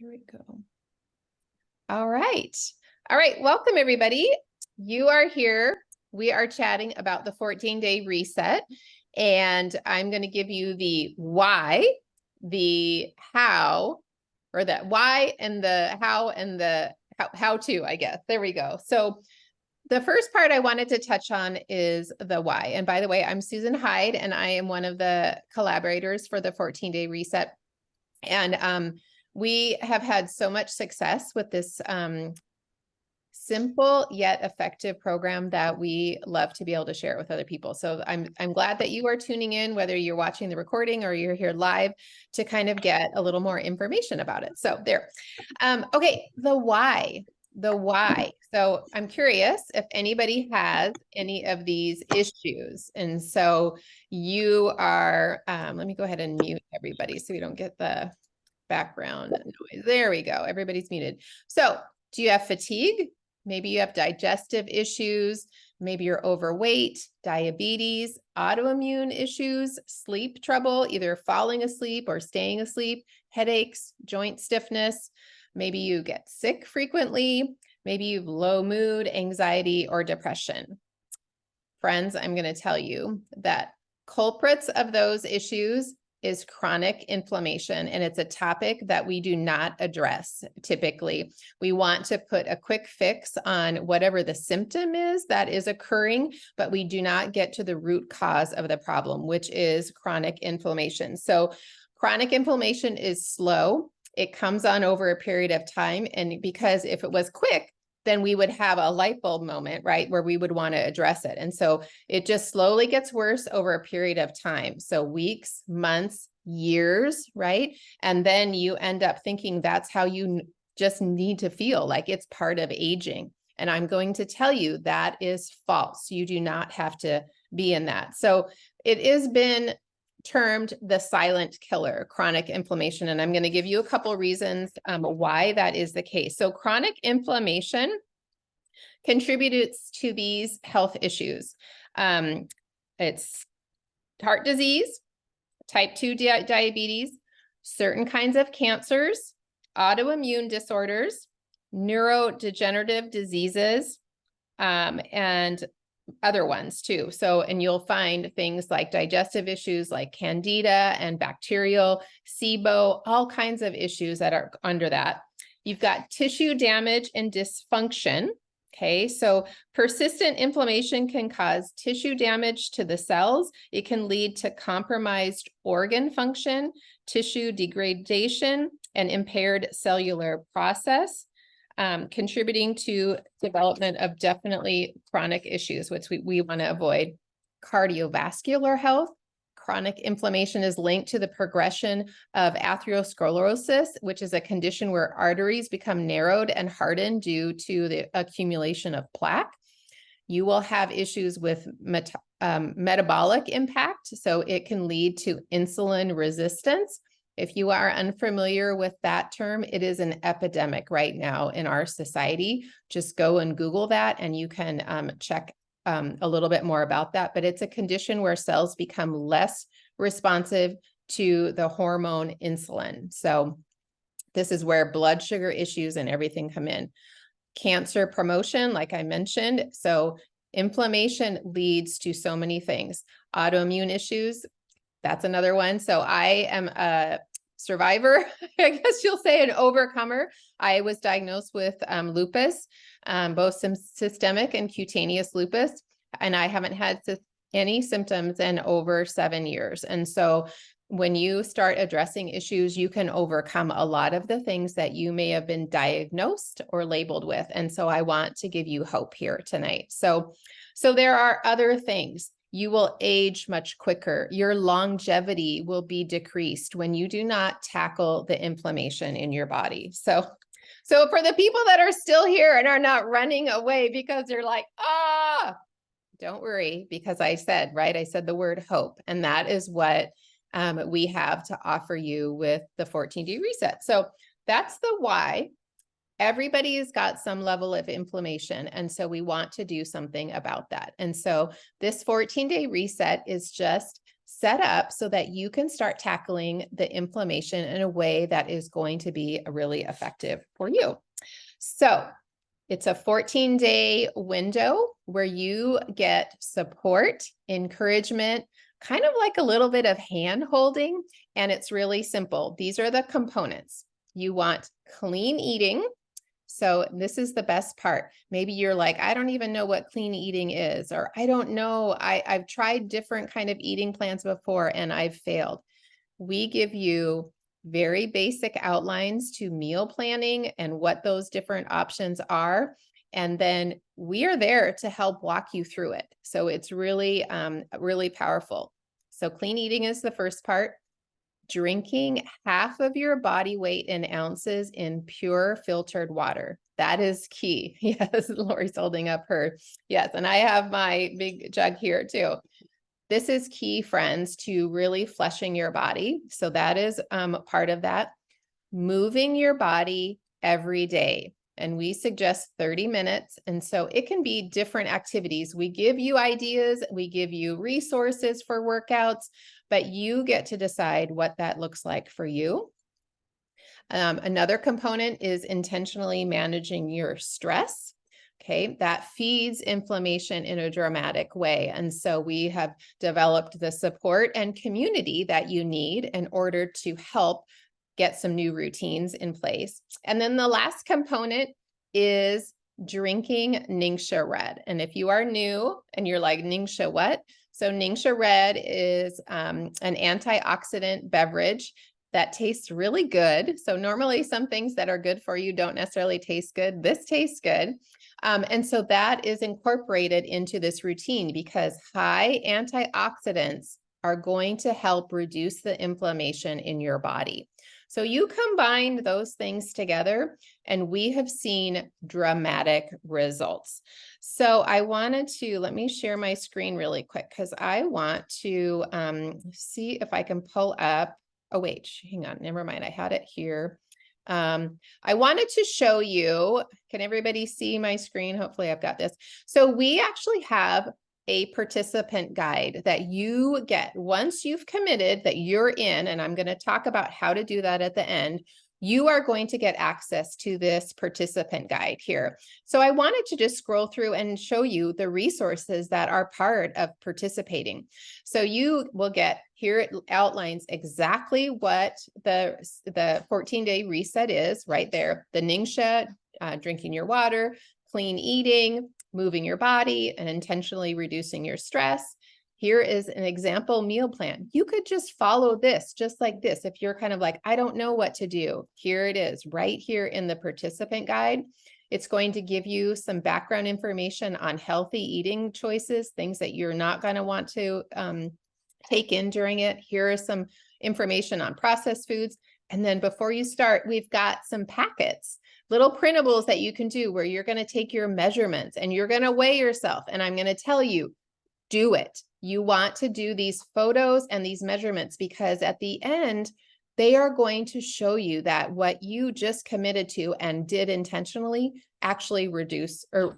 Here we go. All right. All right. Welcome, everybody. You are here. We are chatting about the 14-day reset, and I'm going to give you the why, the how, or the why and the how and the how to, I guess. There we go. So the first part I wanted to touch on is the why. And by the way, I'm Susan Hyde, and I am one of the collaborators for the 14-day reset. And we have had so much success with this simple yet effective program that we love to be able to share it with other people. So I'm glad that you are tuning in, whether you're watching the recording or you're here live, to kind of get a little more information about it. So there. Okay, the why. The why. So I'm curious if anybody has any of these issues. And so you are, let me go ahead and mute everybody so we don't get the background noise. There we go. Everybody's muted. So do you have fatigue? Maybe you have digestive issues. Maybe you're overweight, diabetes, autoimmune issues, sleep trouble, either falling asleep or staying asleep, headaches, joint stiffness. Maybe you get sick frequently. Maybe you have low mood, anxiety, or depression. Friends, I'm going to tell you that culprits of those issues is chronic inflammation, and it's a topic that we do not address typically. We want to put a quick fix on whatever the symptom is that is occurring, but we do not get to the root cause of the problem, which is chronic inflammation. So chronic inflammation is slow. It comes on over a period of time, and because if it was quick, then we would have a light bulb moment, right, where we would want to address it. And so it just slowly gets worse over a period of time. So weeks, months, years, right? And then you end up thinking that's how you just need to feel, like it's part of aging. And I'm going to tell you that is false. You do not have to be in that. So it has been termed the silent killer, chronic inflammation. And I'm going to give you a couple reasons why that is the case. So chronic inflammation contributes to these health issues. It's heart disease, type 2 diabetes, certain kinds of cancers, autoimmune disorders, neurodegenerative diseases, and other ones too. So, and you'll find things like digestive issues like candida and bacterial, SIBO, all kinds of issues that are under that. You've got tissue damage and dysfunction. Okay, so persistent inflammation can cause tissue damage to the cells. It can lead to compromised organ function, tissue degradation, and impaired cellular process. Contributing to development of definitely chronic issues, which we want to avoid. Cardiovascular health. Chronic inflammation is linked to the progression of atherosclerosis, which is a condition where arteries become narrowed and hardened due to the accumulation of plaque. You will have issues with metabolic impact, so it can lead to insulin resistance. If you are unfamiliar with that term, it is an epidemic right now in our society. Just go and Google that and you can check a little bit more about that. But it's a condition where cells become less responsive to the hormone insulin. So this is where blood sugar issues and everything come in. Cancer promotion, like I mentioned. So inflammation leads to so many things. Autoimmune issues, that's another one. So I am a survivor, I guess you'll say, an overcomer. I was diagnosed with lupus, both systemic and cutaneous lupus, and I haven't had any symptoms in over 7 years. And so when you start addressing issues, you can overcome a lot of the things that you may have been diagnosed or labeled with. And so I want to give you hope here tonight. So there are other things. You will age much quicker. Your longevity will be decreased when you do not tackle the inflammation in your body. So for the people that are still here and are not running away because they're like, don't worry, because I said, right? I said the word hope, and that is what we have to offer you with the 14-day reset. So that's the why. Everybody has got some level of inflammation, and so we want to do something about that. And so this 14-day reset is just set up so that you can start tackling the inflammation in a way that is going to be really effective for you. So it's a 14-day window where you get support, encouragement, kind of like a little bit of hand holding, and it's really simple. These are the components. You want clean eating. So this is the best part. Maybe you're like, I don't even know what clean eating is, or I don't know. I've tried different kind of eating plans before and I've failed. We give you very basic outlines to meal planning and what those different options are. And then we are there to help walk you through it. So it's really, really powerful. So clean eating is the first part. Drinking half of your body weight in ounces in pure filtered water. That is key. Yes, Lori's holding up her. Yes, and I have my big jug here too. This is key, friends, to really flushing your body. So that is part of that. Moving your body every day. And we suggest 30 minutes. And so it can be different activities. We give you ideas, we give you resources for workouts, but you get to decide what that looks like for you. Another component is intentionally managing your stress. Okay, that feeds inflammation in a dramatic way. And so we have developed the support and community that you need in order to help get some new routines in place. And then the last component is drinking Ningxia Red. And if you are new and you're like, Ningxia what? So Ningxia Red is an antioxidant beverage that tastes really good. So normally some things that are good for you don't necessarily taste good. This tastes good. And so that is incorporated into this routine because high antioxidants are going to help reduce the inflammation in your body. So you combine those things together and we have seen dramatic results. So I wanted to, let me share my screen really quick because I want to see if I can pull up, oh wait, hang on, never mind, I had it here. I wanted to show you, can everybody see my screen? Hopefully I've got this. So we actually have a participant guide that you get once you've committed that you're in, and I'm going to talk about how to do that at the end. You are going to get access to this participant guide here. So I wanted to just scroll through and show you the resources that are part of participating. So you will get here, it outlines exactly what the 14-day reset is right there. The Ningxia, drinking your water, clean eating, moving your body, and intentionally reducing your stress. Here is an example meal plan. You could just follow this just like this. If you're kind of like, I don't know what to do, here it is right here in the participant guide. It's going to give you some background information on healthy eating choices, things that you're not going to want to take in during it. Here is some information on processed foods. And then before you start, we've got some packets, little printables that you can do where you're going to take your measurements and you're going to weigh yourself. And I'm going to tell you, do it. You want to do these photos and these measurements because at the end, they are going to show you that what you just committed to and did intentionally actually reduce or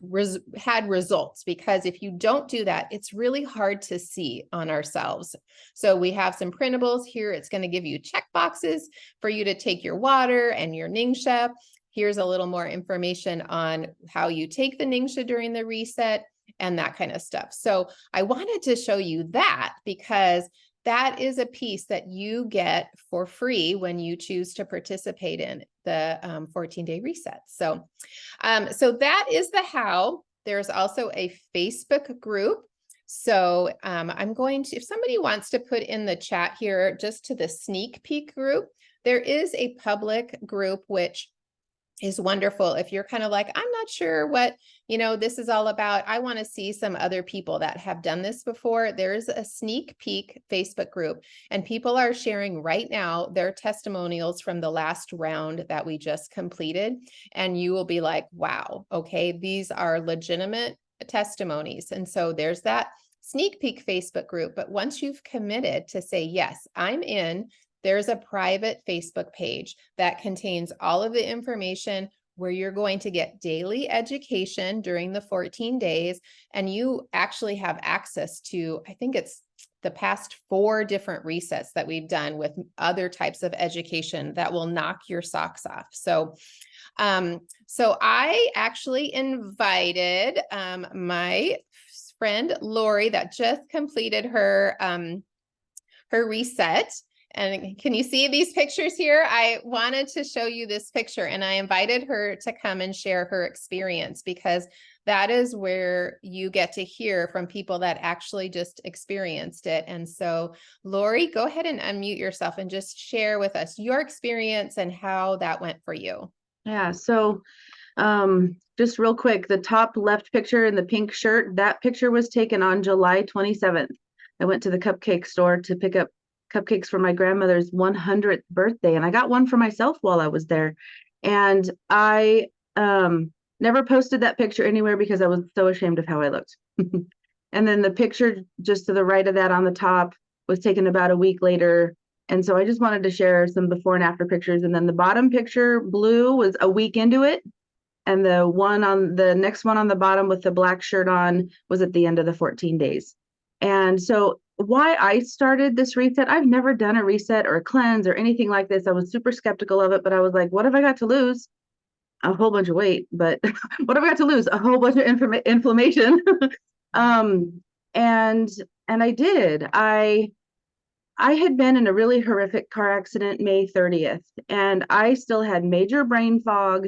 had results. Because if you don't do that, it's really hard to see on ourselves. So we have some printables here. It's going to give you check boxes for you to take your water and your Ningxia. Here's a little more information on how you take the Ningxia during the reset and that kind of stuff. So I wanted to show you that because that is a piece that you get for free when you choose to participate in the 14-day reset. So, so that is the how. There's also a Facebook group. So I'm going to, if somebody wants to put in the chat here, just to the sneak peek group, there is a public group, which is wonderful. If you're kind of like, I'm not sure what, this is all about. I want to see some other people that have done this before. There's a sneak peek Facebook group and people are sharing right now their testimonials from the last round that we just completed. And you will be like, wow, okay, these are legitimate testimonies. And so there's that sneak peek Facebook group. But once you've committed to say, yes, I'm in, there's a private Facebook page that contains all of the information where you're going to get daily education during the 14 days. And you actually have access to, I think it's the past 4 different resets that we've done with other types of education that will knock your socks off. So I actually invited my friend Lori that just completed her reset. And can you see these pictures here? I wanted to show you this picture, and I invited her to come and share her experience, because that is where you get to hear from people that actually just experienced it. And so, Lori, go ahead and unmute yourself and just share with us your experience and how that went for you. Yeah, so just real quick, the top left picture in the pink shirt, that picture was taken on July 27th. I went to the cupcake store to pick up cupcakes for my grandmother's 100th birthday, and I got one for myself while I was there. And I never posted that picture anywhere because I was so ashamed of how I looked. And then the picture just to the right of that on the top was taken about a week later. And so I just wanted to share some before and after pictures. And then the bottom picture, blue, was a week into it. And the next one on the bottom with the black shirt on was at the end of the 14 days. And so why I started this reset, I've never done a reset or a cleanse or anything like this. I was super skeptical of it, but I was like, what have I got to lose? A whole bunch of weight, but what have I got to lose? A whole bunch of inflammation. And I did. I had been in a really horrific car accident May 30th, and I still had major brain fog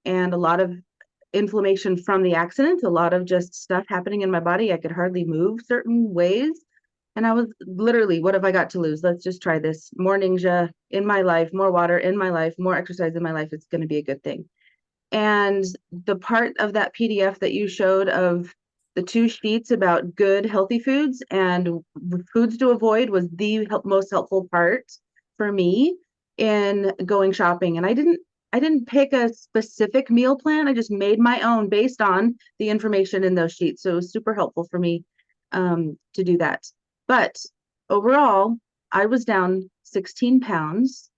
and a lot of inflammation from the accident, a lot of just stuff happening in my body. I could hardly move certain ways. And I was literally, what have I got to lose? Let's just try this. More Ningxia in my life, more water in my life, more exercise in my life. It's going to be a good thing. And the part of that PDF that you showed of the 2 sheets about good, healthy foods and foods to avoid was the most helpful part for me in going shopping. And I didn't pick a specific meal plan. I just made my own based on the information in those sheets. So it was super helpful for me to do that. But overall, I was down 16 pounds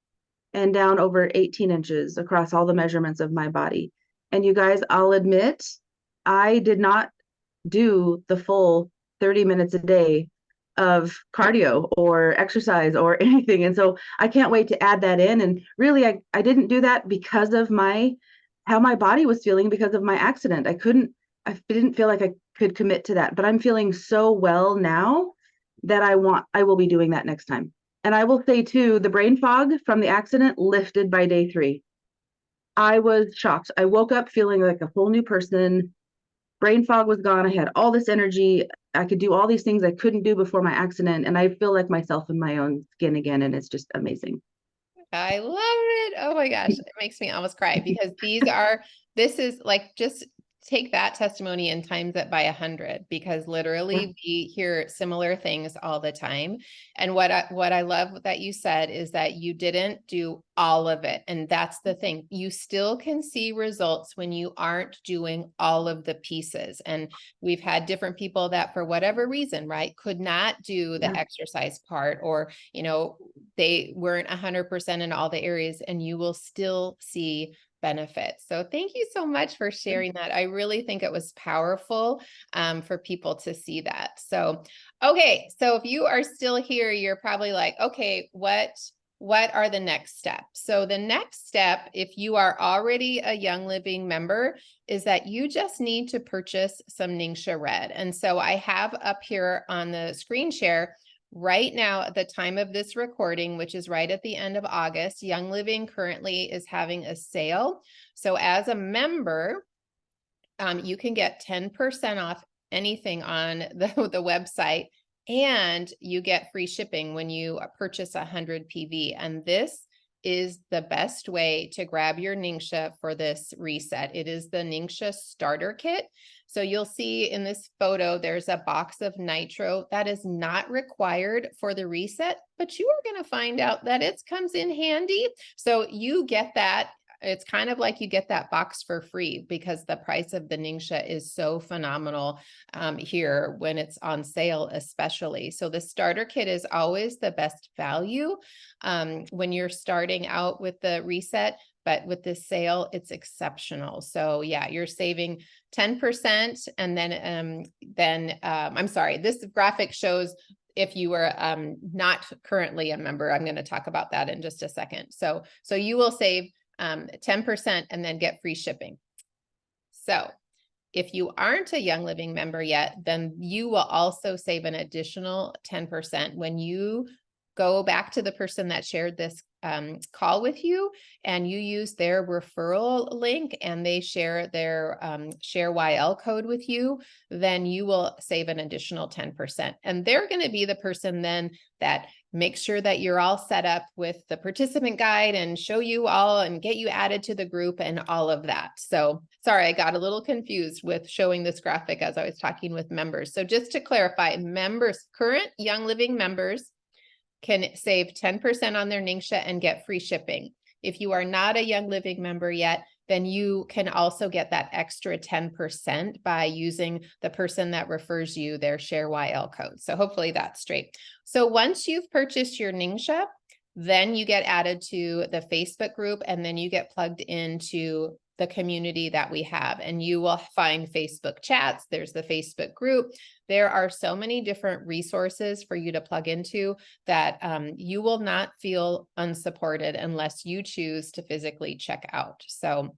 and down over 18 inches across all the measurements of my body. And you guys, I'll admit, I did not do the full 30 minutes a day of cardio or exercise or anything. And so I can't wait to add that in. And really, I didn't do that because of how my body was feeling because of my accident. I didn't feel like I could commit to that, but I'm feeling so well now that I will be doing that next time. And I will say too, the brain fog from the accident lifted by day 3. I was shocked. I woke up feeling like a whole new person. Brain fog was gone. I had all this energy. I could do all these things I couldn't do before my accident. And I feel like myself in my own skin again. And it's just amazing. I love it. Oh my gosh, it makes me almost cry, because this is like, just take that testimony and times it by 100, because literally we hear similar things all the time. And what I love that you said is that you didn't do all of it. And that's the thing. You still can see results when you aren't doing all of the pieces. And we've had different people that, for whatever reason, right, could not do the exercise part, or, they weren't 100% in all the areas, and you will still see benefits. So thank you so much for sharing that. I really think it was powerful for people to see that. So, okay. So if you are still here, you're probably like, okay, what are the next steps? So the next step, if you are already a Young Living member, is that you just need to purchase some Ningxia Red. And so I have up here on the screen share right now, at the time of this recording, which is right at the end of August, Young Living currently is having a sale. So as a member, you can get 10% off anything on the website, and you get free shipping when you purchase 100 PV. And this is the best way to grab your Ningxia for this reset. It is the Ningxia starter kit. So you'll see in this photo, there's a box of nitro that is not required for the reset, but you are going to find out that it comes in handy. So you get that. It's kind of like you get that box for free, because the price of the Ningxia is so phenomenal here when it's on sale, especially. So the starter kit is always the best value when you're starting out with the reset. But with this sale, it's exceptional. So yeah, you're saving 10%. And then I'm sorry, this graphic shows if you were not currently a member. I'm going to talk about that in just a second. So you will save 10% and then get free shipping. So if you aren't a Young Living member yet, then you will also save an additional 10% when you go back to the person that shared this call with you and you use their referral link and they share their ShareYL code with you, then you will save an additional 10%. And they're going to be the person then that makes sure that you're all set up with the participant guide and show you all and get you added to the group and all of that. So sorry, I got a little confused with showing this graphic as I was talking with members. So just to clarify, members, current Young Living members can save 10% on their Ningxia and get free shipping. If you are not a Young Living member yet, then you can also get that extra 10% by using the person that refers you their ShareYL code. So hopefully that's straight. So once you've purchased your Ningxia, then you get added to the Facebook group and then you get plugged into the community that we have, and you will find Facebook chats. There's the Facebook group. There are so many different resources for you to plug into that you will not feel unsupported unless you choose to physically check out. So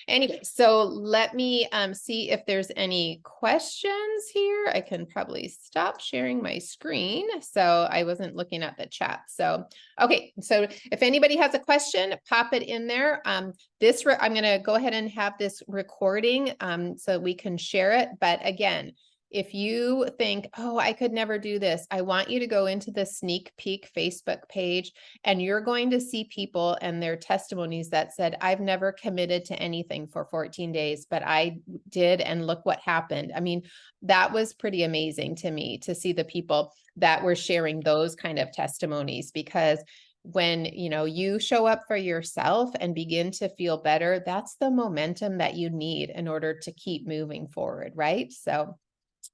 anyway, so let me see if there's any questions here. I can probably stop sharing my screen. So I wasn't looking at the chat. So, okay. So if anybody has a question, pop it in there. I'm going to go ahead and have this recording so we can share it. But again, if you think, oh, I could never do this, I want you to go into the Sneak Peek Facebook page and you're going to see people and their testimonies that said, I've never committed to anything for 14 days, but I did. And look what happened. I mean, that was pretty amazing to me to see the people that were sharing those kind of testimonies, because when you show up for yourself and begin to feel better, that's the momentum that you need in order to keep moving forward, right? So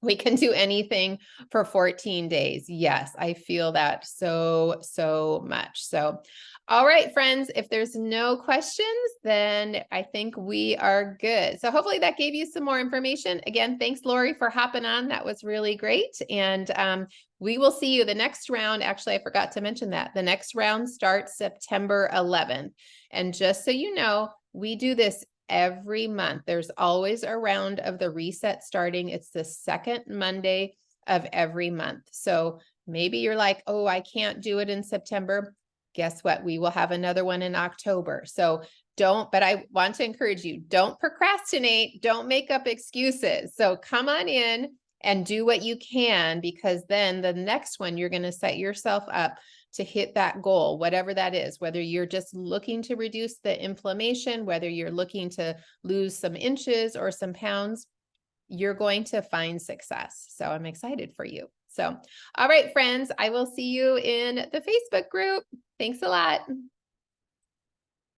we can do anything for 14 days. Yes, I feel that so much. So, all right, friends, if there's no questions, then I think we are good. So hopefully that gave you some more information. Again, thanks, Lori, for hopping on. That was really great. And we will see you the next round. Actually, I forgot to mention that. The next round starts September 11th. And just so you know, we do this every month. There's always a round of the reset starting. It's the second Monday of every month. So maybe you're like, oh, I can't do it in September. Guess what? We will have another one in October. So but I want to encourage you, don't procrastinate. Don't make up excuses. So come on in and do what you can, because then the next one, you're going to set yourself up to hit that goal, whatever that is, whether you're just looking to reduce the inflammation, whether you're looking to lose some inches or some pounds, you're going to find success. So I'm excited for you. So, all right, friends, I will see you in the Facebook group. Thanks a lot.